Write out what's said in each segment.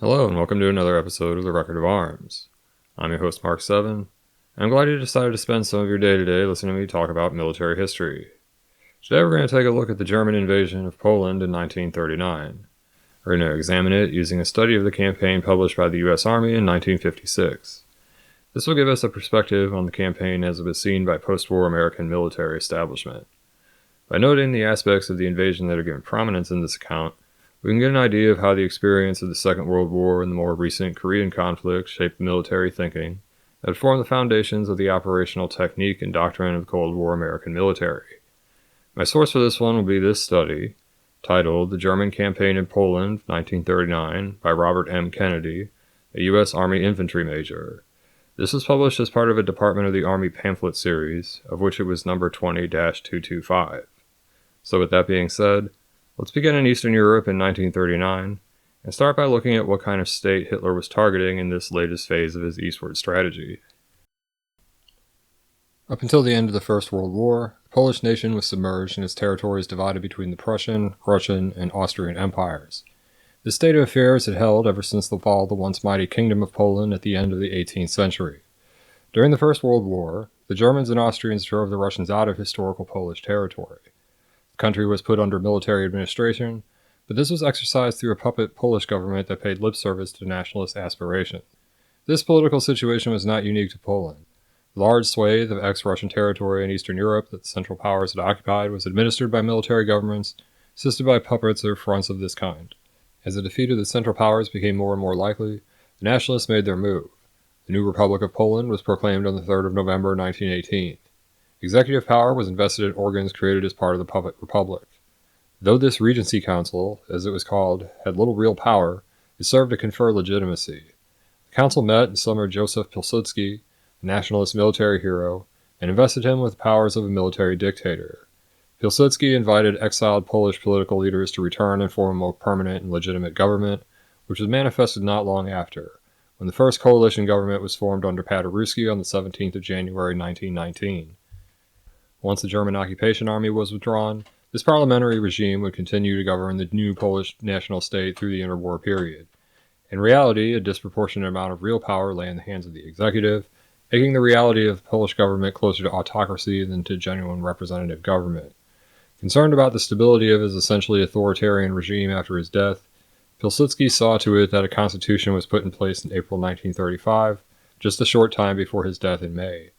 Hello and welcome to another episode of The Record of Arms. I'm your host Mark 7, and I'm glad you decided to spend some of your day today listening to me talk about military history. Today we're going to take a look at the German invasion of Poland in 1939. We're going to examine it using a study of the campaign published by the U.S. Army in 1956. This will give us a perspective on the campaign as it was seen by post-war American military establishment. By noting the aspects of the invasion that are given prominence in this account, we can get an idea of how the experience of the Second World War and the more recent Korean conflict shaped military thinking that formed the foundations of the operational technique and doctrine of Cold War American military. My source for this one will be this study, titled The German Campaign in Poland, 1939, by Robert M. Kennedy, a U.S. Army infantry major. This was published as part of a Department of the Army pamphlet series, of which it was number 20-225. So with that being said, let's begin in Eastern Europe in 1939, and start by looking at what kind of state Hitler was targeting in this latest phase of his eastward strategy. Up until the end of the First World War, the Polish nation was submerged and its territories divided between the Prussian, Russian, and Austrian empires. This state of affairs had held ever since the fall of the once mighty Kingdom of Poland at the end of the 18th century. During the First World War, the Germans and Austrians drove the Russians out of historical Polish territory. The country was put under military administration, but this was exercised through a puppet Polish government that paid lip service to nationalist aspirations. This political situation was not unique to Poland. The large swathe of ex-Russian territory in Eastern Europe that the Central Powers had occupied was administered by military governments, assisted by puppets or fronts of this kind. As the defeat of the Central Powers became more and more likely, the nationalists made their move. The new Republic of Poland was proclaimed on the 3rd of November 1918. Executive power was invested in organs created as part of the puppet republic. Though this Regency Council, as it was called, had little real power, it served to confer legitimacy. The council met and summoned Joseph Pilsudski, a nationalist military hero, and invested him with the powers of a military dictator. Pilsudski invited exiled Polish political leaders to return and form a more permanent and legitimate government, which was manifested not long after, when the first coalition government was formed under Paderewski on the 17th of January 1919. Once the German occupation army was withdrawn, this parliamentary regime would continue to govern the new Polish national state through the interwar period. In reality, a disproportionate amount of real power lay in the hands of the executive, making the reality of Polish government closer to autocracy than to genuine representative government. Concerned about the stability of his essentially authoritarian regime after his death, Pilsudski saw to it that a constitution was put in place in April 1935, just a short time before his death in May.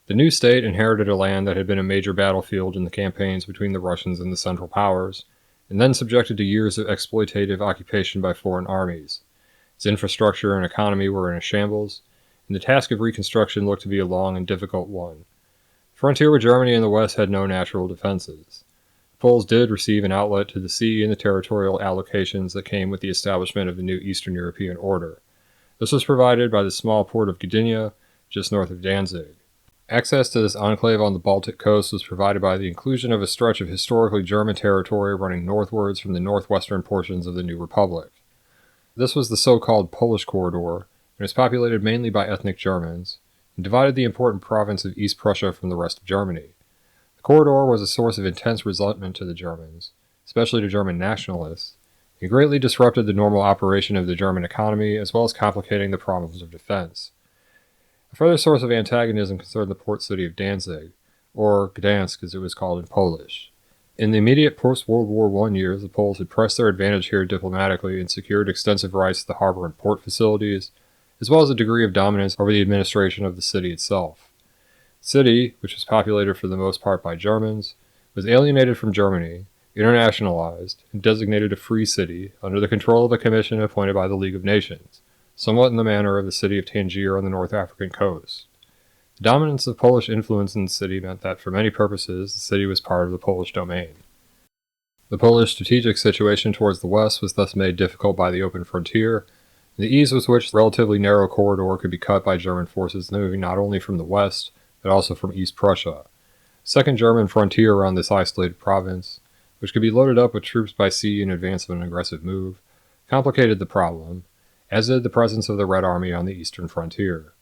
The new state inherited a land that had been a major battlefield in the campaigns between the Russians and the Central Powers, and then subjected to years of exploitative occupation by foreign armies. Its infrastructure and economy were in a shambles, and the task of reconstruction looked to be a long and difficult one. The frontier with Germany in the west had no natural defenses. The Poles did receive an outlet to the sea and the territorial allocations that came with the establishment of the new Eastern European order. This was provided by the small port of Gdynia, just north of Danzig. Access to this enclave on the Baltic coast was provided by the inclusion of a stretch of historically German territory running northwards from the northwestern portions of the new republic. This was the so-called Polish Corridor, and was populated mainly by ethnic Germans, and divided the important province of East Prussia from the rest of Germany. The corridor was a source of intense resentment to the Germans, especially to German nationalists. It greatly disrupted the normal operation of the German economy, as well as complicating the problems of defense. A further source of antagonism concerned the port city of Danzig, or Gdansk as it was called in Polish. In the immediate post-World War I years, the Poles had pressed their advantage here diplomatically and secured extensive rights to the harbor and port facilities, as well as a degree of dominance over the administration of the city itself. The city, which was populated for the most part by Germans, was alienated from Germany, internationalized, and designated a free city under the control of a commission appointed by the League of Nations, somewhat in the manner of the city of Tangier on the North African coast. The dominance of Polish influence in the city meant that, for many purposes, the city was part of the Polish domain. The Polish strategic situation towards the west was thus made difficult by the open frontier, and the ease with which the relatively narrow corridor could be cut by German forces moving not only from the west, but also from East Prussia. A second German frontier around this isolated province, which could be loaded up with troops by sea in advance of an aggressive move, complicated the problem, as did the presence of the Red Army on the eastern frontier.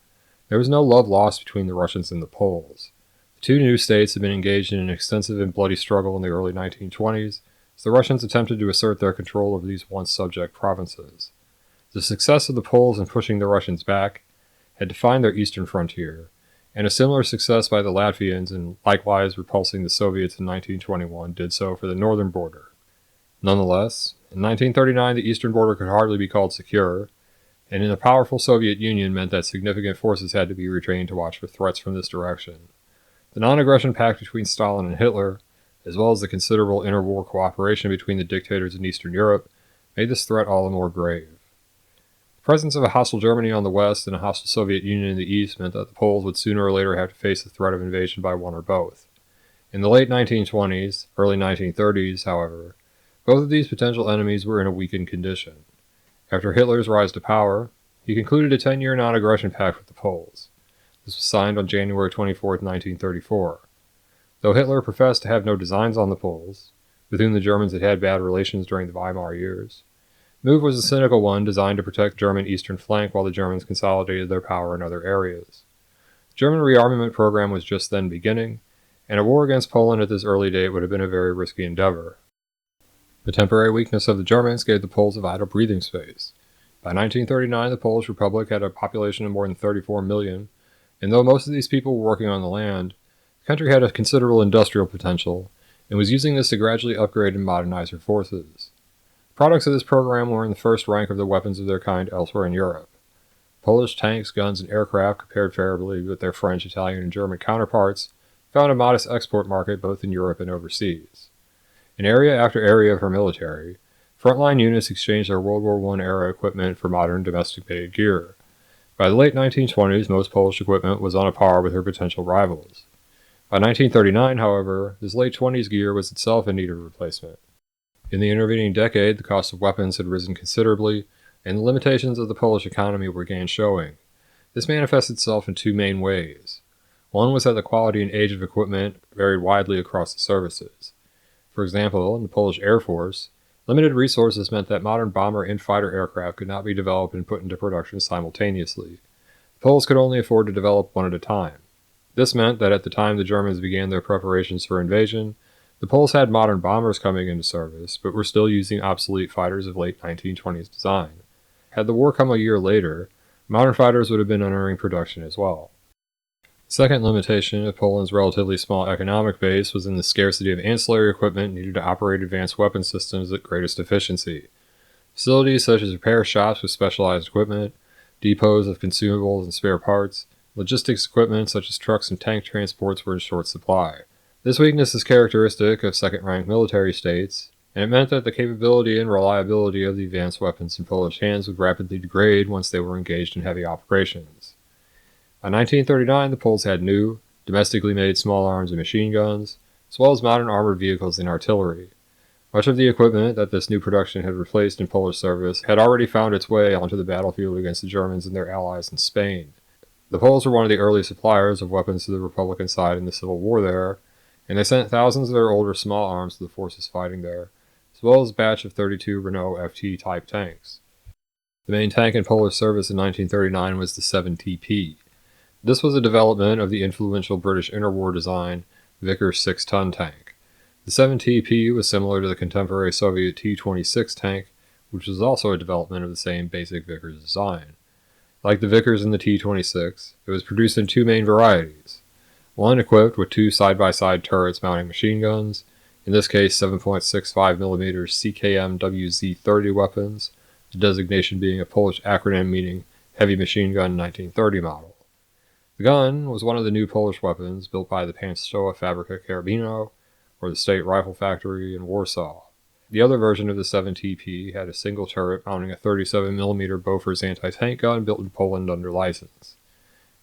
There was no love lost between the Russians and the Poles. The two new states had been engaged in an extensive and bloody struggle in the early 1920s, as the Russians attempted to assert their control over these once subject provinces. The success of the Poles in pushing the Russians back had defined their eastern frontier, and a similar success by the Latvians in likewise repulsing the Soviets in 1921 did so for the northern border. Nonetheless, in 1939 the eastern border could hardly be called secure, and in a powerful Soviet Union meant that significant forces had to be retrained to watch for threats from this direction. The non-aggression pact between Stalin and Hitler, as well as the considerable interwar cooperation between the dictators in Eastern Europe, made this threat all the more grave. The presence of a hostile Germany on the west and a hostile Soviet Union in the east meant that the Poles would sooner or later have to face the threat of invasion by one or both. In the late 1920s, early 1930s, however, both of these potential enemies were in a weakened condition. After Hitler's rise to power, he concluded a 10-year non-aggression pact with the Poles. This was signed on January 24, 1934. Though Hitler professed to have no designs on the Poles, with whom the Germans had had bad relations during the Weimar years, the move was a cynical one designed to protect the German eastern flank while the Germans consolidated their power in other areas. The German rearmament program was just then beginning, and a war against Poland at this early date would have been a very risky endeavor. The temporary weakness of the Germans gave the Poles a vital breathing space. By 1939, the Polish Republic had a population of more than 34 million, and though most of these people were working on the land, the country had a considerable industrial potential, and was using this to gradually upgrade and modernize her forces. Products of this program were in the first rank of the weapons of their kind elsewhere in Europe. Polish tanks, guns, and aircraft, compared favorably with their French, Italian, and German counterparts, found a modest export market both in Europe and overseas. In area after area of her military, frontline units exchanged their World War I era equipment for modern domestic-made gear. By the late 1920s, most Polish equipment was on a par with her potential rivals. By 1939, however, this late 20s gear was itself in need of replacement. In the intervening decade, the cost of weapons had risen considerably, and the limitations of the Polish economy were again showing. This manifested itself in two main ways. One was that the quality and age of equipment varied widely across the services. For example, in the Polish Air Force, limited resources meant that modern bomber and fighter aircraft could not be developed and put into production simultaneously. The Poles could only afford to develop one at a time. This meant that at the time the Germans began their preparations for invasion, the Poles had modern bombers coming into service, but were still using obsolete fighters of late 1920s design. Had the war come a year later, modern fighters would have been entering production as well. The second limitation of Poland's relatively small economic base was in the scarcity of ancillary equipment needed to operate advanced weapon systems at greatest efficiency. Facilities such as repair shops with specialized equipment, depots of consumables and spare parts, logistics equipment such as trucks and tank transports were in short supply. This weakness is characteristic of second-rank military states, and it meant that the capability and reliability of the advanced weapons in Polish hands would rapidly degrade once they were engaged in heavy operations. By 1939, the Poles had new, domestically made small arms and machine guns, as well as modern armored vehicles and artillery. Much of the equipment that this new production had replaced in Polish service had already found its way onto the battlefield against the Germans and their allies in Spain. The Poles were one of the early suppliers of weapons to the Republican side in the Civil War there, and they sent thousands of their older small arms to the forces fighting there, as well as a batch of 32 Renault FT-type tanks. The main tank in Polish service in 1939 was the 7TP. This was a development of the influential British interwar design Vickers 6-ton tank. The 7TP was similar to the contemporary Soviet T-26 tank, which was also a development of the same basic Vickers design. Like the Vickers and the T-26, it was produced in two main varieties. One equipped with two side-by-side turrets mounting machine guns, in this case 7.65mm CKM WZ-30 weapons, the designation being a Polish acronym meaning Heavy Machine Gun 1930 model. The gun was one of the new Polish weapons built by the Państwowa Fabryka Karabinu, or the State Rifle Factory in Warsaw. The other version of the 7TP had a single turret mounting a 37mm Bofors anti-tank gun built in Poland under license.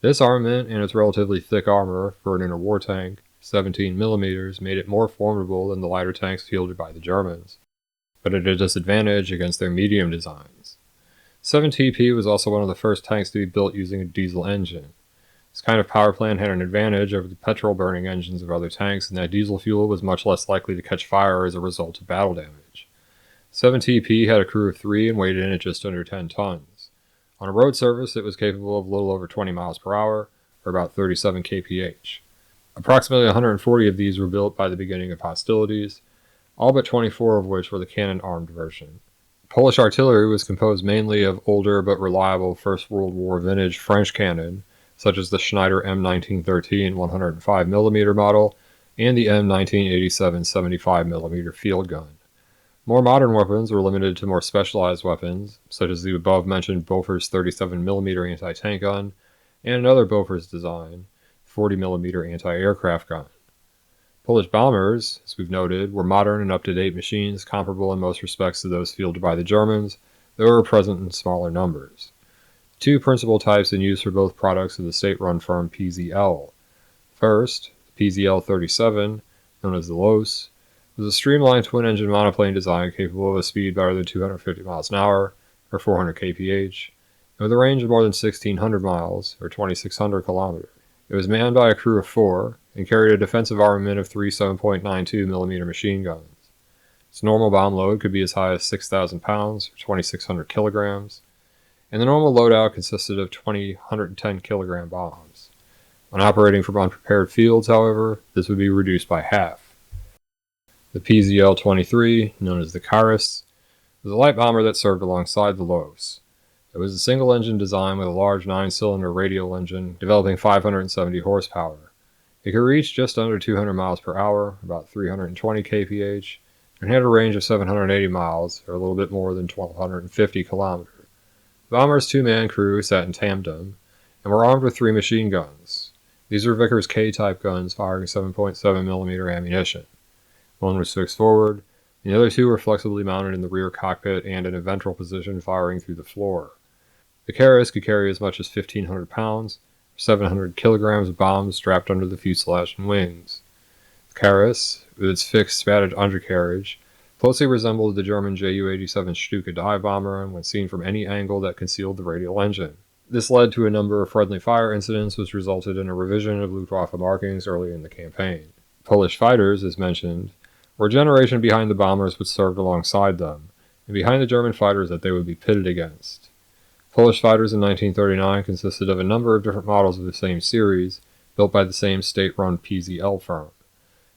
This armament and its relatively thick armor for an interwar tank, 17mm, made it more formidable than the lighter tanks fielded by the Germans, but at a disadvantage against their medium designs. 7TP was also one of the first tanks to be built using a diesel engine. This kind of power plant had an advantage over the petrol-burning engines of other tanks in that diesel fuel was much less likely to catch fire as a result of battle damage. 7TP had a crew of 3 and weighed in at just under 10 tons. On a road surface, it was capable of a little over 20 miles per hour, or about 37 kph. Approximately 140 of these were built by the beginning of hostilities, all but 24 of which were the cannon-armed version. Polish artillery was composed mainly of older but reliable First World War vintage French cannon, such as the Schneider M1913 105mm model and the M1987 75mm field gun. More modern weapons were limited to more specialized weapons, such as the above-mentioned Bofors 37mm anti-tank gun and another Bofors design, 40mm anti-aircraft gun. Polish bombers, as we've noted, were modern and up-to-date machines comparable in most respects to those fielded by the Germans, though were present in smaller numbers. Two principal types in use for both products of the state-run firm PZL. First, the PZL-37, known as the LOS, was a streamlined twin-engine monoplane design capable of a speed better than 250 miles an hour, or 400 kph, and with a range of more than 1,600 miles, or 2,600 kilometers. It was manned by a crew of 4 and carried a defensive armament of 3 7.92mm machine guns. Its normal bomb load could be as high as 6,000 pounds, or 2,600 kilograms, and the normal loadout consisted of 20 110-kilogram bombs. When operating from unprepared fields, however, this would be reduced by half. The PZL-23, known as the Karas, was a light bomber that served alongside the LOS. It was a single-engine design with a large 9-cylinder radial engine developing 570 horsepower. It could reach just under 200 miles per hour, about 320 kph, and had a range of 780 miles, or a little bit more than 1,250 kilometers. The bomber's two-man crew sat in tandem and were armed with 3 machine guns. These were Vickers K-type guns firing 7.7mm ammunition. One was fixed forward, and the other 2 were flexibly mounted in the rear cockpit and in a ventral position firing through the floor. The Karas could carry as much as 1,500 pounds, or 700 kilograms of bombs strapped under the fuselage and wings. The Karas, with its fixed spatted undercarriage, closely resembled the German Ju-87 Stuka dive bomber when seen from any angle that concealed the radial engine. This led to a number of friendly fire incidents which resulted in a revision of Luftwaffe markings early in the campaign. Polish fighters, as mentioned, were a generation behind the bombers which served alongside them, and behind the German fighters that they would be pitted against. Polish fighters in 1939 consisted of a number of different models of the same series, built by the same state-run PZL firm.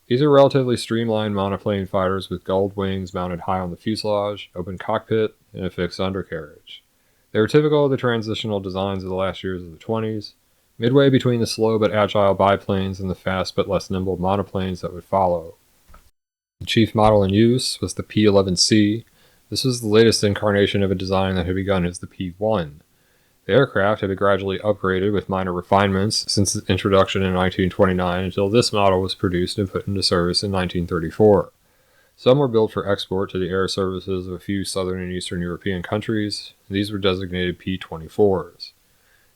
These are relatively streamlined monoplane fighters with gulled wings mounted high on the fuselage, open cockpit, and a fixed undercarriage. They were typical of the transitional designs of the last years of the 20s, midway between the slow but agile biplanes and the fast but less nimble monoplanes that would follow. The chief model in use was the P-11C. This was the latest incarnation of a design that had begun as the P-1. The aircraft had been gradually upgraded with minor refinements since its introduction in 1929 until this model was produced and put into service in 1934. Some were built for export to the air services of a few southern and eastern European countries, and these were designated P-24s.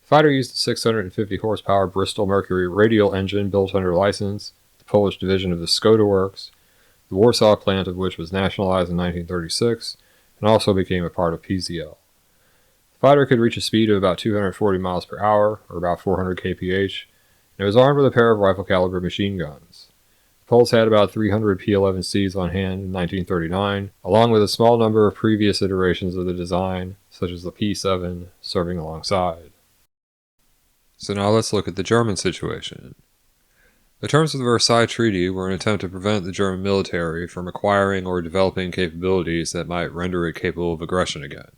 The fighter used a 650 horsepower Bristol Mercury radial engine built under license, the Polish division of the Skoda Works, the Warsaw plant of which was nationalized in 1936, and also became a part of PZL. The fighter could reach a speed of about 240 miles per hour, or about 400 kph, and it was armed with a pair of rifle-caliber machine guns. The Poles had about 300 P-11Cs on hand in 1939, along with a small number of previous iterations of the design, such as the P-7, serving alongside. So now let's look at the German situation. The terms of the Versailles Treaty were an attempt to prevent the German military from acquiring or developing capabilities that might render it capable of aggression again.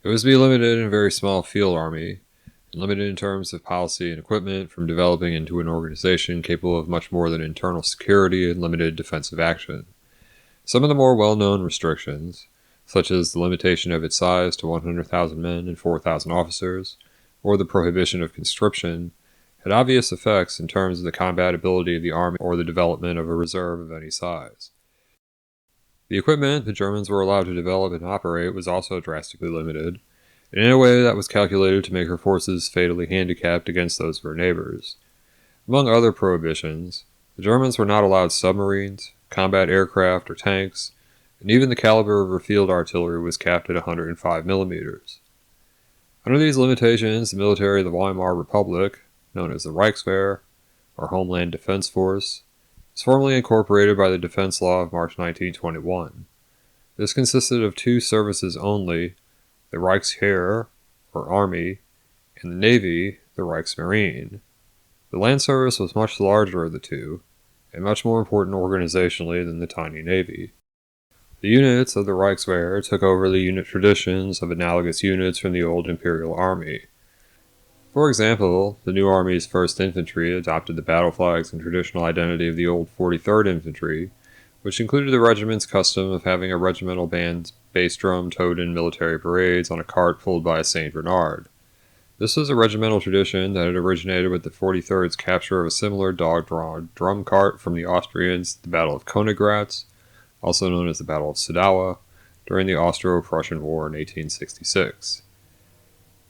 It was to be limited in a very small field army, and limited in terms of policy and equipment from developing into an organization capable of much more than internal security and limited defensive action. Some of the more well-known restrictions, such as the limitation of its size to 100,000 men and 4,000 officers, or the prohibition of conscription, had obvious effects in terms of the combatability of the army or the development of a reserve of any size. The equipment the Germans were allowed to develop and operate was also drastically limited, and in a way that was calculated to make her forces fatally handicapped against those of her neighbors. Among other prohibitions, the Germans were not allowed submarines, combat aircraft or tanks, and even the caliber of her field artillery was capped at 105 millimeters. Under these limitations, the military of the Weimar Republic, known as the Reichswehr, or Homeland Defense Force, was formally incorporated by the Defense Law of March 1921. This consisted of 2 services only, the Reichsheer, or Army, and the Navy, the Reichsmarine. The land service was much larger of the two, and much more important organizationally than the tiny Navy. The units of the Reichswehr took over the unit traditions of analogous units from the old Imperial Army. For example, the new Army's 1st Infantry adopted the battle flags and traditional identity of the old 43rd Infantry, which included the regiment's custom of having a regimental band's bass drum towed in military parades on a cart pulled by a Saint Bernard. This was a regimental tradition that had originated with the 43rd's capture of a similar dog-drawn drum cart from the Austrians at the Battle of Königgrätz, also known as the Battle of Sadowa, during the Austro-Prussian War in 1866.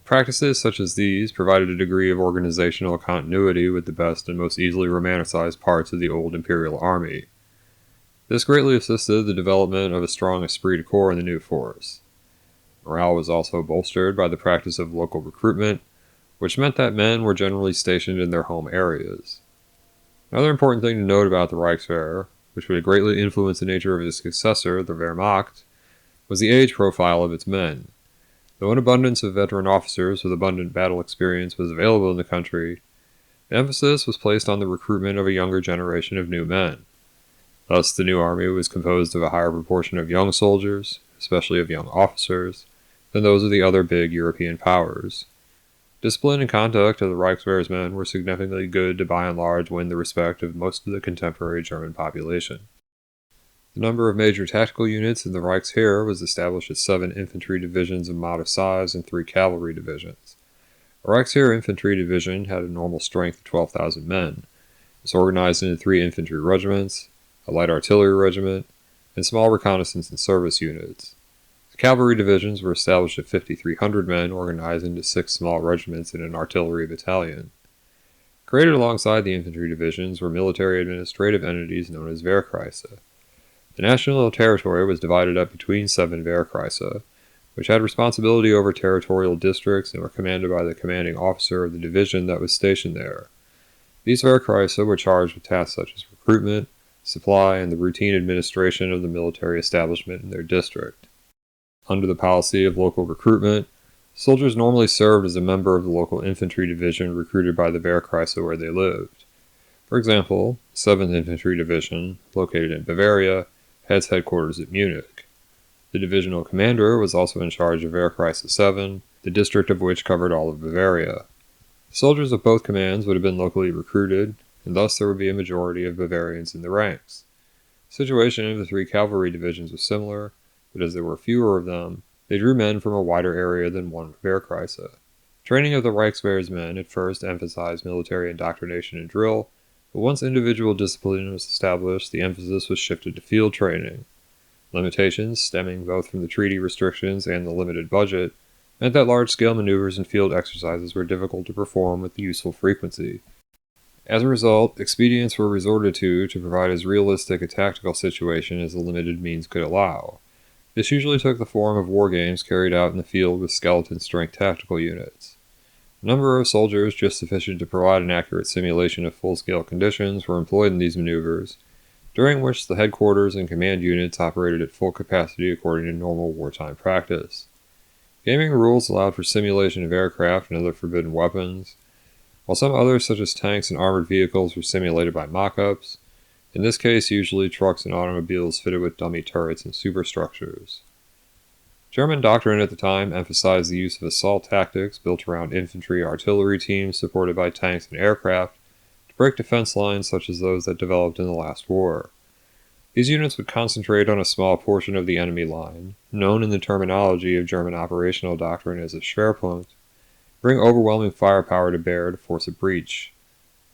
Practices such as these provided a degree of organizational continuity with the best and most easily romanticized parts of the old Imperial Army. This greatly assisted the development of a strong esprit de corps in the new force. Morale was also bolstered by the practice of local recruitment, which meant that men were generally stationed in their home areas. Another important thing to note about the Reichswehr, which would greatly influence the nature of its successor, the Wehrmacht, was the age profile of its men. Though an abundance of veteran officers with abundant battle experience was available in the country, the emphasis was placed on the recruitment of a younger generation of new men. Thus, the new army was composed of a higher proportion of young soldiers, especially of young officers, than those of the other big European powers. Discipline and conduct of the Reichswehr's men were significantly good to by and large win the respect of most of the contemporary German population. The number of major tactical units in the Reichsheer was established at 7 infantry divisions of modest size and 3 cavalry divisions. A Reichsheer infantry division had a normal strength of 12,000 men. It was organized into 3 infantry regiments, a light artillery regiment, and small reconnaissance and service units. The cavalry divisions were established at 5,300 men, organized into 6 small regiments and an artillery battalion. Created alongside the infantry divisions were military administrative entities known as Wehrkreise. The national territory was divided up between 7 Wehrkreise, which had responsibility over territorial districts and were commanded by the commanding officer of the division that was stationed there. These Wehrkreise were charged with tasks such as recruitment, supply, and the routine administration of the military establishment in their district. Under the policy of local recruitment, soldiers normally served as a member of the local infantry division recruited by the Wehrkreise where they lived. For example, the 7th Infantry Division, located in Bavaria, had its headquarters at Munich. The divisional commander was also in charge of Wehrkreise 7, the district of which covered all of Bavaria. The soldiers of both commands would have been locally recruited, and thus there would be a majority of Bavarians in the ranks. The situation of the 3 cavalry divisions was similar, but as there were fewer of them, they drew men from a wider area than one Wehrkreise. Training of the Reichswehr's men at first emphasized military indoctrination and drill, but once individual discipline was established, the emphasis was shifted to field training. Limitations, stemming both from the treaty restrictions and the limited budget, meant that large-scale maneuvers and field exercises were difficult to perform with useful frequency. As a result, expedients were resorted to provide as realistic a tactical situation as the limited means could allow. This usually took the form of war games carried out in the field with skeleton-strength tactical units. A number of soldiers just sufficient to provide an accurate simulation of full-scale conditions were employed in these maneuvers, during which the headquarters and command units operated at full capacity according to normal wartime practice. Gaming rules allowed for simulation of aircraft and other forbidden weapons, while some others such as tanks and armored vehicles were simulated by mock-ups, in this case usually trucks and automobiles fitted with dummy turrets and superstructures. German doctrine at the time emphasized the use of assault tactics built around infantry artillery teams supported by tanks and aircraft to break defense lines such as those that developed in the last war. These units would concentrate on a small portion of the enemy line, known in the terminology of German operational doctrine as a Schwerpunkt, bring overwhelming firepower to bear to force a breach.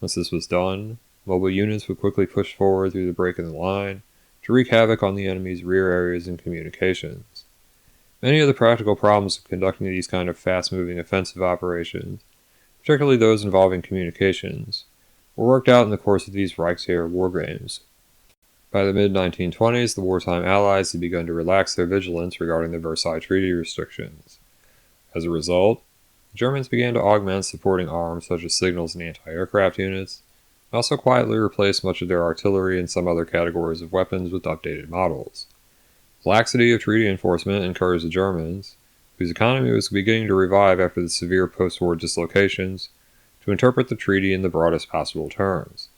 Once this was done, mobile units would quickly push forward through the break in the line to wreak havoc on the enemy's rear areas and communications. Many of the practical problems of conducting these kind of fast-moving offensive operations, particularly those involving communications, were worked out in the course of these Reichsheer war games. By the mid-1920s, the wartime Allies had begun to relax their vigilance regarding the Versailles Treaty restrictions. As a result, the Germans began to augment supporting arms such as signals and anti-aircraft units, and also quietly replaced much of their artillery and some other categories of weapons with updated models. The laxity of treaty enforcement encouraged the Germans, whose economy was beginning to revive after the severe post-war dislocations, to interpret the treaty in the broadest possible terms.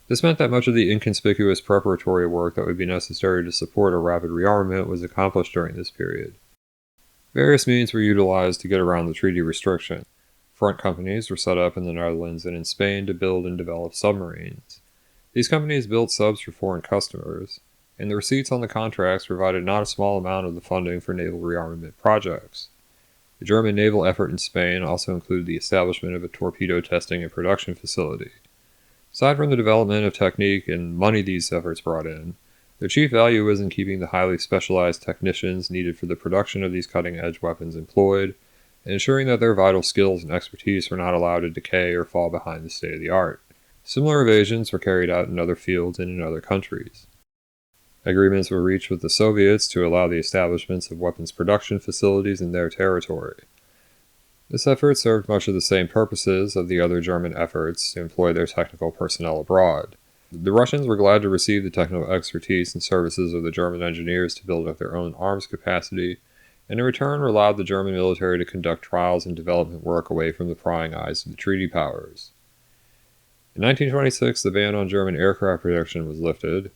This meant that much of the inconspicuous preparatory work that would be necessary to support a rapid rearmament was accomplished during this period. Various means were utilized to get around the treaty restriction. Front companies were set up in the Netherlands and in Spain to build and develop submarines. These companies built subs for foreign customers, and the receipts on the contracts provided not a small amount of the funding for naval rearmament projects. The German naval effort in Spain also included the establishment of a torpedo testing and production facility. Aside from the development of technique and money these efforts brought in, their chief value was in keeping the highly specialized technicians needed for the production of these cutting-edge weapons employed, and ensuring that their vital skills and expertise were not allowed to decay or fall behind the state of the art. Similar evasions were carried out in other fields and in other countries. Agreements were reached with the Soviets to allow the establishments of weapons production facilities in their territory. This effort served much of the same purposes of the other German efforts to employ their technical personnel abroad. The Russians were glad to receive the technical expertise and services of the German engineers to build up their own arms capacity, and in return allowed the German military to conduct trials and development work away from the prying eyes of the treaty powers. In 1926, the ban on German aircraft production was lifted,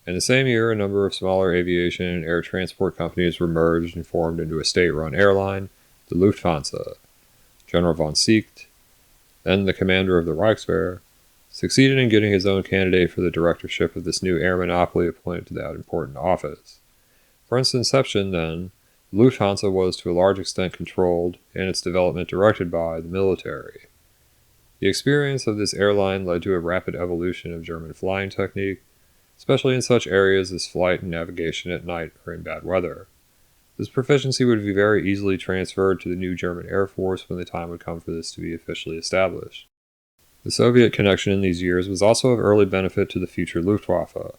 and the same year a number of smaller aviation and air transport companies were merged and formed into a state-run airline, the Lufthansa. General von Seeckt, then the commander of the Reichswehr, succeeded in getting his own candidate for the directorship of this new air monopoly appointed to that important office. From its inception, then, the Lufthansa was to a large extent controlled, and its development directed by, the military. The experience of this airline led to a rapid evolution of German flying technique, especially in such areas as flight and navigation at night or in bad weather. This proficiency would be very easily transferred to the new German Air Force when the time would come for this to be officially established. The Soviet connection in these years was also of early benefit to the future Luftwaffe.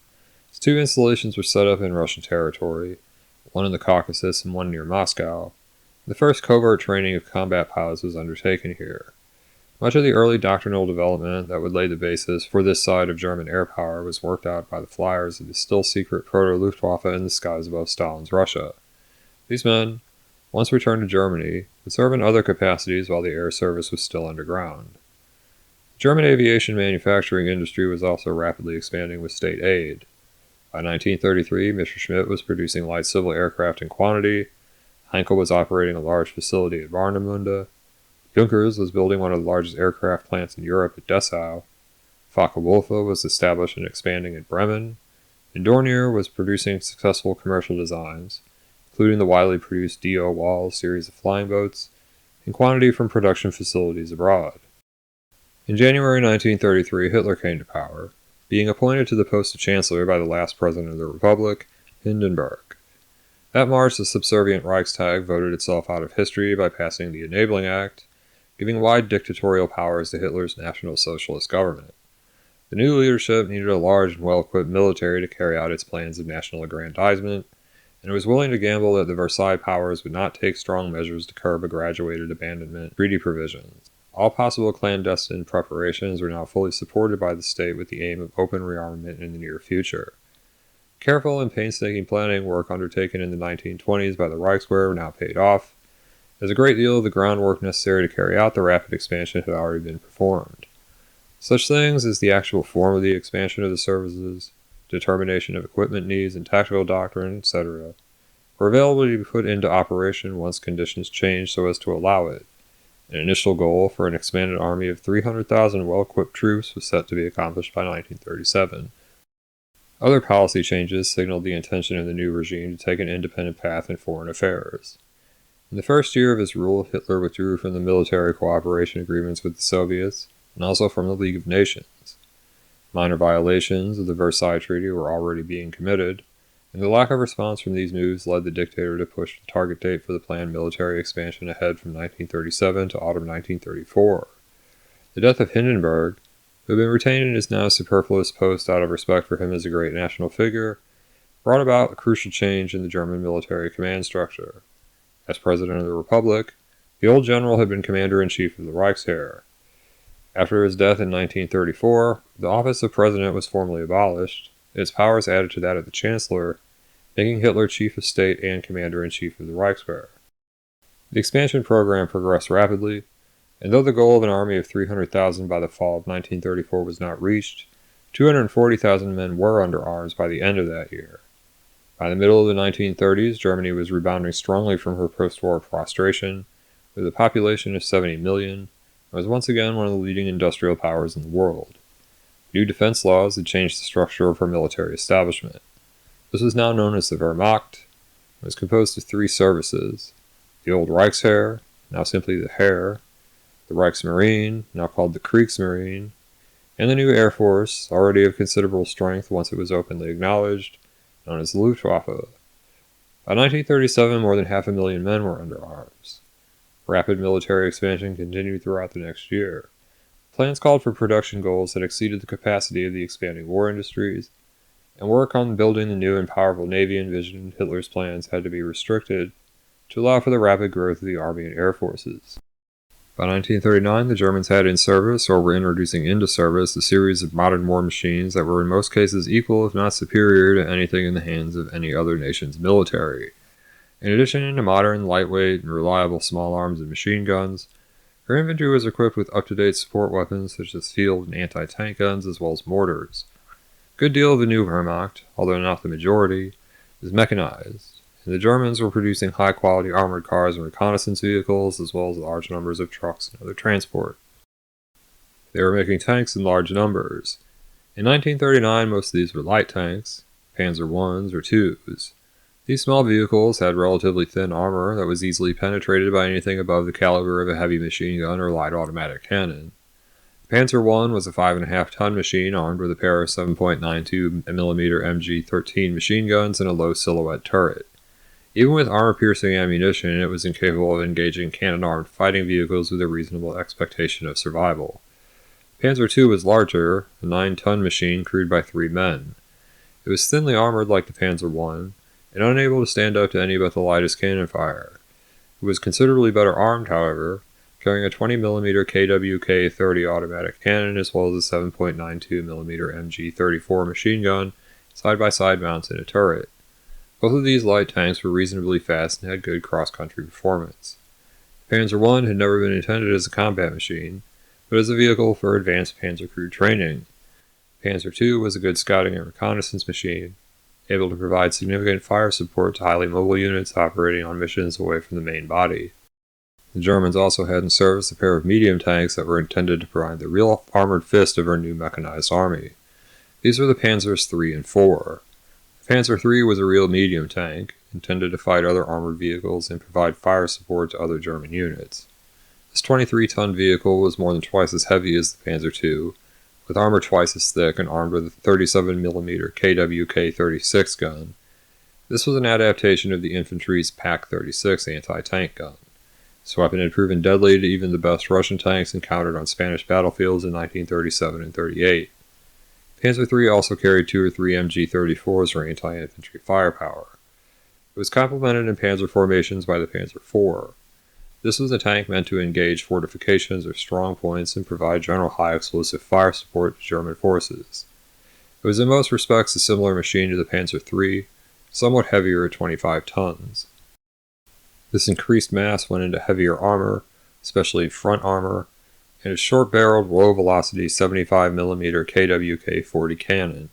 Its two installations were set up in Russian territory, one in the Caucasus and one near Moscow. The first covert training of combat pilots was undertaken here. Much of the early doctrinal development that would lay the basis for this side of German air power was worked out by the flyers of the still-secret proto-Luftwaffe in the skies above Stalin's Russia. These men, once returned to Germany, would serve in other capacities while the air service was still underground. The German aviation manufacturing industry was also rapidly expanding with state aid. By 1933, Mr. Schmidt was producing light civil aircraft in quantity, Heinkel was operating a large facility at Warnemünde, Junkers was building one of the largest aircraft plants in Europe at Dessau, Focke-Wulf was established and expanding at Bremen, and Dornier was producing successful commercial designs, including the widely produced D.O. Wall series of flying boats, in quantity from production facilities abroad. In January 1933, Hitler came to power, being appointed to the post of Chancellor by the last President of the Republic, Hindenburg. That March, the subservient Reichstag voted itself out of history by passing the Enabling Act, giving wide dictatorial powers to Hitler's National Socialist government. The new leadership needed a large and well-equipped military to carry out its plans of national aggrandizement, and it was willing to gamble that the Versailles powers would not take strong measures to curb a graduated abandonment treaty provisions. All possible clandestine preparations were now fully supported by the state with the aim of open rearmament in the near future. Careful and painstaking planning work undertaken in the 1920s by the Reichswehr now paid off, as a great deal of the groundwork necessary to carry out the rapid expansion had already been performed. Such things as the actual form of the expansion of the services, determination of equipment needs and tactical doctrine, etc., were available to be put into operation once conditions changed so as to allow it. An initial goal for an expanded army of 300,000 well-equipped troops was set to be accomplished by 1937. Other policy changes signaled the intention of the new regime to take an independent path in foreign affairs. In the first year of his rule, Hitler withdrew from the military cooperation agreements with the Soviets, and also from the League of Nations. Minor violations of the Versailles Treaty were already being committed, and the lack of response from these moves led the dictator to push the target date for the planned military expansion ahead from 1937 to autumn 1934. The death of Hindenburg, who had been retained in his now superfluous post out of respect for him as a great national figure, brought about a crucial change in the German military command structure. As President of the Republic, the old general had been Commander-in-Chief of the Reichsheer. After his death in 1934, the office of President was formally abolished, and its powers added to that of the Chancellor, making Hitler Chief of State and Commander-in-Chief of the Reichswehr. The expansion program progressed rapidly, and though the goal of an army of 300,000 by the fall of 1934 was not reached, 240,000 men were under arms by the end of that year. By the middle of the 1930s, Germany was rebounding strongly from her post-war prostration, with a population of 70 million, and was once again one of the leading industrial powers in the world. New defense laws had changed the structure of her military establishment. This was now known as the Wehrmacht. It was composed of 3 services: the old Reichsheer, now simply the Heer, the Reichsmarine, now called the Kriegsmarine, and the new Air Force, already of considerable strength once it was openly acknowledged, known as the Luftwaffe. By 1937, more than 500,000 men were under arms. Rapid military expansion continued throughout the next year. Plans called for production goals that exceeded the capacity of the expanding war industries, and work on building the new and powerful navy envisioned Hitler's plans had to be restricted to allow for the rapid growth of the army and air forces. By 1939, the Germans had in service, or were introducing into service, a series of modern war machines that were in most cases equal, if not superior, to anything in the hands of any other nation's military. In addition to modern, lightweight, and reliable small arms and machine guns, her infantry was equipped with up-to-date support weapons such as field and anti-tank guns as well as mortars. A good deal of the new Wehrmacht, although not the majority, is mechanized, and the Germans were producing high-quality armored cars and reconnaissance vehicles as well as large numbers of trucks and other transport. They were making tanks in large numbers. In 1939, most of these were light tanks, Panzer Is or IIs. These small vehicles had relatively thin armor that was easily penetrated by anything above the caliber of a heavy machine gun or light automatic cannon. Panzer I was a 5.5-ton machine armed with a pair of 7.92mm MG-13 machine guns and a low silhouette turret. Even with armor-piercing ammunition, it was incapable of engaging cannon-armed fighting vehicles with a reasonable expectation of survival. Panzer II was larger, a 9-ton machine crewed by 3 men. It was thinly armored like the Panzer I, and unable to stand up to any but the lightest cannon fire. It was considerably better armed, however, carrying a 20mm KWK-30 automatic cannon as well as a 7.92mm MG-34 machine gun, side-by-side mounts in a turret. Both of these light tanks were reasonably fast and had good cross-country performance. Panzer I had never been intended as a combat machine, but as a vehicle for advanced panzer crew training. Panzer II was a good scouting and reconnaissance machine, able to provide significant fire support to highly mobile units operating on missions away from the main body. The Germans also had in service a pair of medium tanks that were intended to provide the real armored fist of our new mechanized army. These were the Panzers III and IV. The Panzer III was a real medium tank, intended to fight other armored vehicles and provide fire support to other German units. This 23-ton vehicle was more than twice as heavy as the Panzer II, with armor twice as thick and armed with a 37mm KWK-36 gun. This was an adaptation of the infantry's PaK-36 anti-tank gun. This weapon had proven deadly to even the best Russian tanks encountered on Spanish battlefields in 1937 and 38. Panzer III also carried 2 or 3 MG-34s for anti-infantry firepower. It was complemented in panzer formations by the Panzer IV. This was a tank meant to engage fortifications or strong points and provide general high explosive fire support to German forces. It was in most respects a similar machine to the Panzer III, somewhat heavier at 25 tons. This increased mass went into heavier armor, especially front armor, and a short-barreled, low-velocity 75mm KWK-40 cannon.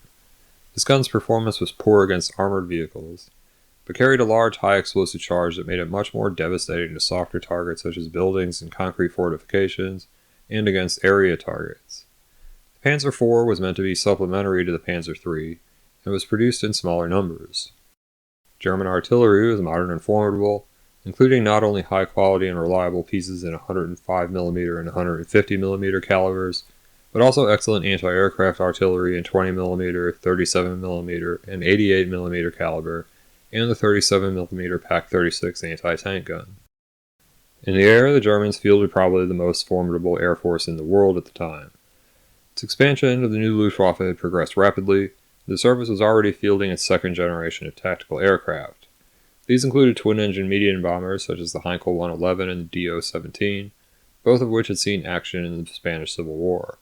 This gun's performance was poor against armored vehicles, but carried a large high-explosive charge that made it much more devastating to softer targets such as buildings and concrete fortifications, and against area targets. The Panzer IV was meant to be supplementary to the Panzer III, and was produced in smaller numbers. German artillery was modern and formidable, including not only high-quality and reliable pieces in 105mm and 150mm calibers, but also excellent anti-aircraft artillery in 20mm, 37mm, and 88mm caliber, and the 37mm PaK-36 anti-tank gun. In the air, the Germans fielded probably the most formidable air force in the world at the time. Its expansion of the new Luftwaffe had progressed rapidly. The service was already fielding its second generation of tactical aircraft. These included twin-engine medium bombers such as the Heinkel 111 and the Do-17, both of which had seen action in the Spanish Civil War.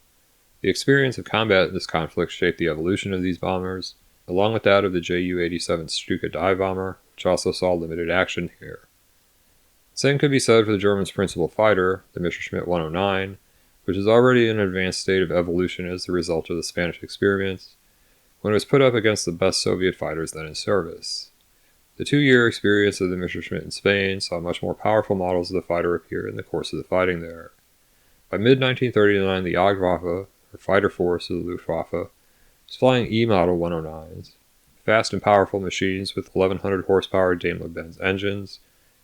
The experience of combat in this conflict shaped the evolution of these bombers, along with that of the Ju-87 Stuka dive bomber, which also saw limited action here. The same could be said for the Germans' principal fighter, the Messerschmitt 109, which is already in an advanced state of evolution as a result of the Spanish experience, when it was put up against the best Soviet fighters then in service. The 2-year experience of the Messerschmitt in Spain saw much more powerful models of the fighter appear in the course of the fighting there. By mid-1939, the Jagdwaffe, or fighter force of the Luftwaffe, was flying E-model 109s, fast and powerful machines with 1100 horsepower Daimler-Benz engines,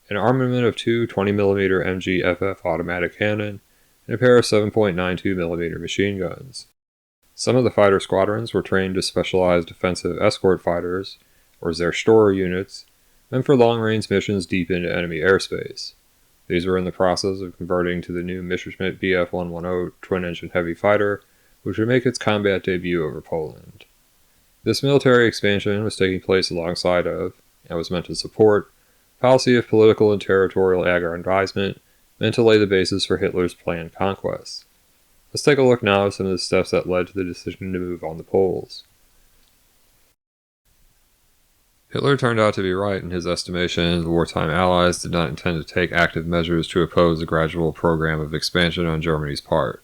an armament of two 20mm MG automatic cannon, and a pair of 7.92mm machine guns. Some of the fighter squadrons were trained as specialized defensive escort fighters, or Zerstörer units, meant for long-range missions deep into enemy airspace. These were in the process of converting to the new Messerschmitt Bf 110 twin-engine heavy fighter, which would make its combat debut over Poland. This military expansion was taking place alongside of, and was meant to support, a policy of political and territorial aggrandizement meant to lay the basis for Hitler's planned conquests. Let's take a look now at some of the steps that led to the decision to move on the Poles. Hitler turned out to be right in his estimation the wartime allies did not intend to take active measures to oppose a gradual program of expansion on Germany's part.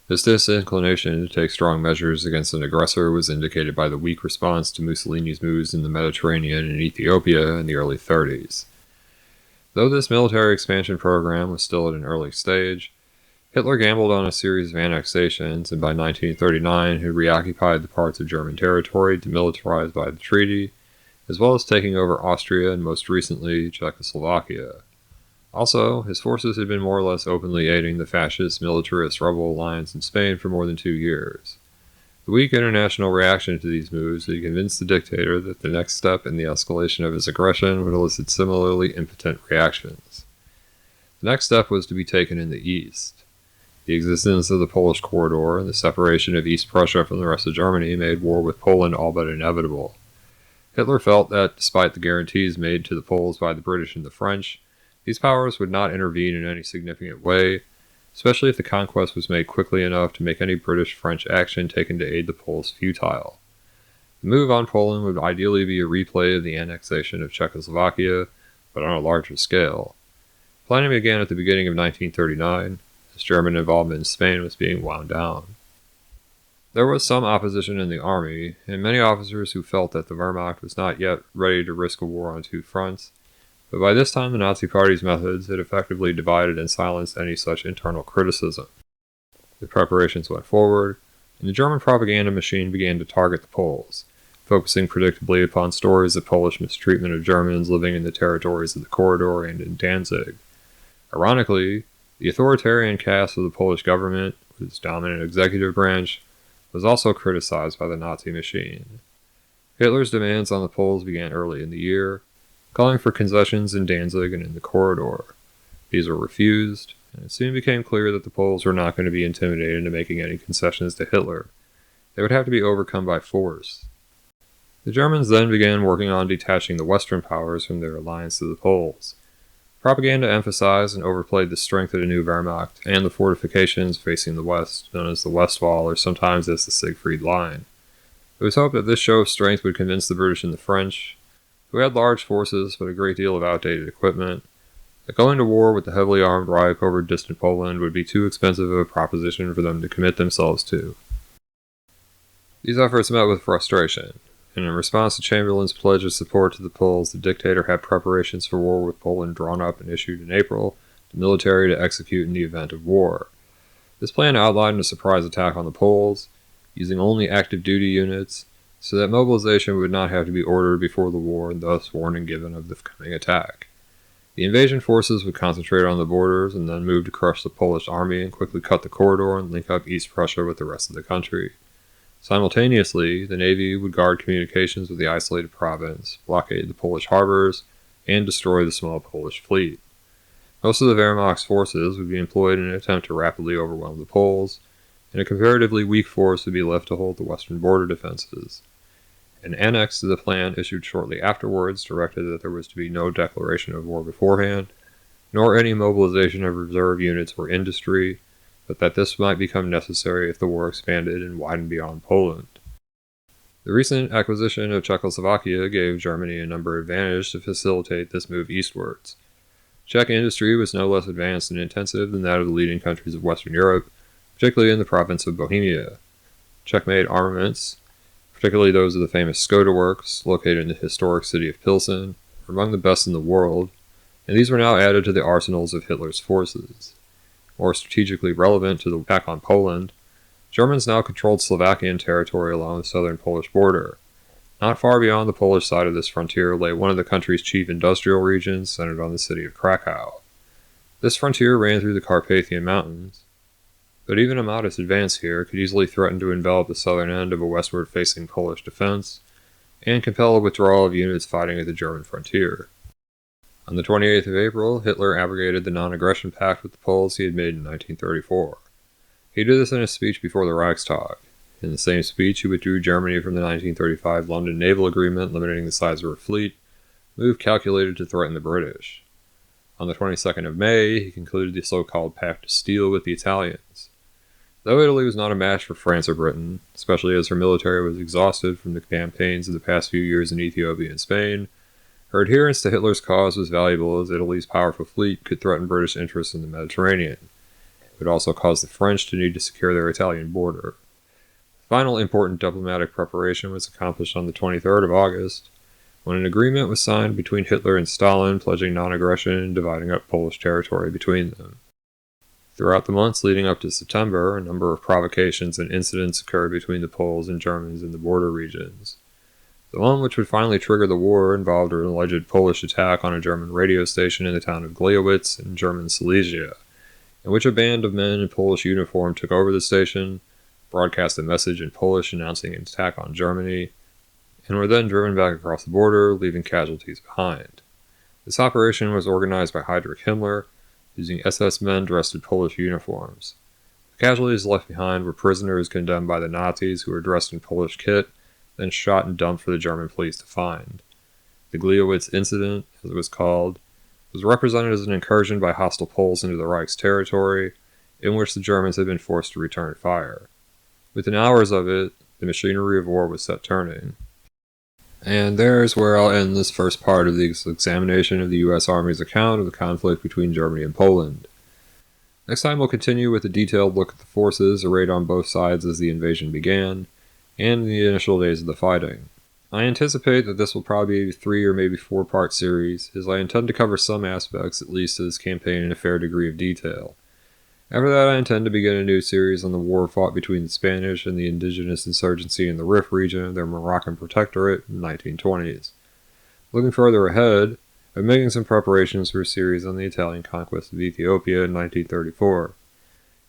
This disinclination to take strong measures against an aggressor was indicated by the weak response to Mussolini's moves in the Mediterranean and Ethiopia in the early 30s. Though this military expansion program was still at an early stage, Hitler gambled on a series of annexations, and by 1939 had reoccupied the parts of German territory demilitarized by the treaty, as well as taking over Austria and most recently Czechoslovakia. Also, his forces had been more or less openly aiding the fascist militarist rebel alliance in Spain for more than 2 years. The weak international reaction to these moves had convinced the dictator that the next step in the escalation of his aggression would elicit similarly impotent reactions. The next step was to be taken in the east. The existence of the Polish corridor and the separation of East Prussia from the rest of Germany made war with Poland all but inevitable. Hitler felt that, despite the guarantees made to the Poles by the British and the French, these powers would not intervene in any significant way, especially if the conquest was made quickly enough to make any British-French action taken to aid the Poles futile. The move on Poland would ideally be a replay of the annexation of Czechoslovakia, but on a larger scale. Planning began at the beginning of 1939, as German involvement in Spain was being wound down. There was some opposition in the army, and many officers who felt that the Wehrmacht was not yet ready to risk a war on two fronts, but by this time the Nazi Party's methods had effectively divided and silenced any such internal criticism. The preparations went forward, and the German propaganda machine began to target the Poles, focusing predictably upon stories of Polish mistreatment of Germans living in the territories of the corridor and in Danzig. Ironically, the authoritarian caste of the Polish government, with its dominant executive branch, was also criticized by the Nazi machine. Hitler's demands on the Poles began early in the year, calling for concessions in Danzig and in the corridor. These were refused, and it soon became clear that the Poles were not going to be intimidated into making any concessions to Hitler. They would have to be overcome by force. The Germans then began working on detaching the Western powers from their alliance to the Poles. Propaganda emphasized and overplayed the strength of the new Wehrmacht and the fortifications facing the west, known as the West Wall or sometimes as the Siegfried Line. It was hoped that this show of strength would convince the British and the French, who had large forces but a great deal of outdated equipment, that going to war with the heavily armed Reich over distant Poland would be too expensive of a proposition for them to commit themselves to. These efforts met with frustration, and in response to Chamberlain's pledge of support to the Poles, the dictator had preparations for war with Poland drawn up and issued in April to military to execute in the event of war. This plan outlined a surprise attack on the Poles, using only active duty units, so that mobilization would not have to be ordered before the war and thus warning given of the coming attack. The invasion forces would concentrate on the borders and then move to crush the Polish army and quickly cut the corridor and link up East Prussia with the rest of the country. Simultaneously, the Navy would guard communications with the isolated province, blockade the Polish harbors, and destroy the small Polish fleet. Most of the Wehrmacht's forces would be employed in an attempt to rapidly overwhelm the Poles, and a comparatively weak force would be left to hold the western border defenses. An annex to the plan issued shortly afterwards directed that there was to be no declaration of war beforehand, nor any mobilization of reserve units or industry, but that this might become necessary if the war expanded and widened beyond Poland. The recent acquisition of Czechoslovakia gave Germany a number of advantages to facilitate this move eastwards. Czech industry was no less advanced and intensive than that of the leading countries of Western Europe, particularly in the province of Bohemia. Czech-made armaments, particularly those of the famous Skoda works, located in the historic city of Pilsen, were among the best in the world, and these were now added to the arsenals of Hitler's forces. More strategically relevant to the attack on Poland, Germans now controlled Slovakian territory along the southern Polish border. Not far beyond the Polish side of this frontier lay one of the country's chief industrial regions, centered on the city of Krakow. This frontier ran through the Carpathian Mountains, but even a modest advance here could easily threaten to envelop the southern end of a westward-facing Polish defense and compel a withdrawal of units fighting at the German frontier. On the 28th of April, Hitler abrogated the non-aggression pact with the Poles he had made in 1934. He did this in a speech before the Reichstag. In the same speech, he withdrew Germany from the 1935 London Naval Agreement limiting the size of her fleet, a move calculated to threaten the British. On the 22nd of May, he concluded the so-called Pact of Steel with the Italians. Though Italy was not a match for France or Britain, especially as her military was exhausted from the campaigns of the past few years in Ethiopia and Spain, her adherence to Hitler's cause was valuable as Italy's powerful fleet could threaten British interests in the Mediterranean. It would also cause the French to need to secure their Italian border. The final important diplomatic preparation was accomplished on the 23rd of August, when an agreement was signed between Hitler and Stalin pledging non-aggression and dividing up Polish territory between them. Throughout the months leading up to September, a number of provocations and incidents occurred between the Poles and Germans in the border regions. The one which would finally trigger the war involved an alleged Polish attack on a German radio station in the town of Gliwice in German Silesia, in which a band of men in Polish uniform took over the station, broadcast a message in Polish announcing an attack on Germany, and were then driven back across the border, leaving casualties behind. This operation was organized by Heinrich Himmler, using SS men dressed in Polish uniforms. The casualties left behind were prisoners condemned by the Nazis who were dressed in Polish kit, then shot and dumped for the German police to find. The Gliwice incident, as it was called, was represented as an incursion by hostile Poles into the Reich's territory, in which the Germans had been forced to return fire. Within hours of it, the machinery of war was set turning. And there's where I'll end this first part of the examination of the U.S. Army's account of the conflict between Germany and Poland. Next time we'll continue with a detailed look at the forces arrayed on both sides as the invasion began, and in the initial days of the fighting. I anticipate that this will probably be a 3 or maybe 4-part series, as I intend to cover some aspects at least of this campaign in a fair degree of detail. After that, I intend to begin a new series on the war fought between the Spanish and the indigenous insurgency in the Rif region of their Moroccan protectorate in the 1920s. Looking further ahead, I'm making some preparations for a series on the Italian conquest of Ethiopia in 1934.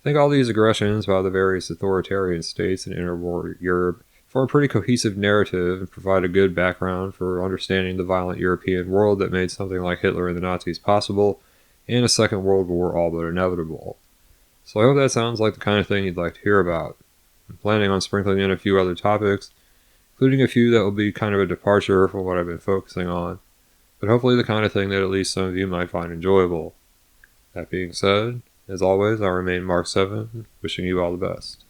I think all these aggressions by the various authoritarian states in interwar Europe form a pretty cohesive narrative and provide a good background for understanding the violent European world that made something like Hitler and the Nazis possible, and a Second World War all but inevitable. So I hope that sounds like the kind of thing you'd like to hear about. I'm planning on sprinkling in a few other topics, including a few that will be kind of a departure from what I've been focusing on, but hopefully the kind of thing that at least some of you might find enjoyable. That being said, as always, I remain Mark 7, wishing you all the best.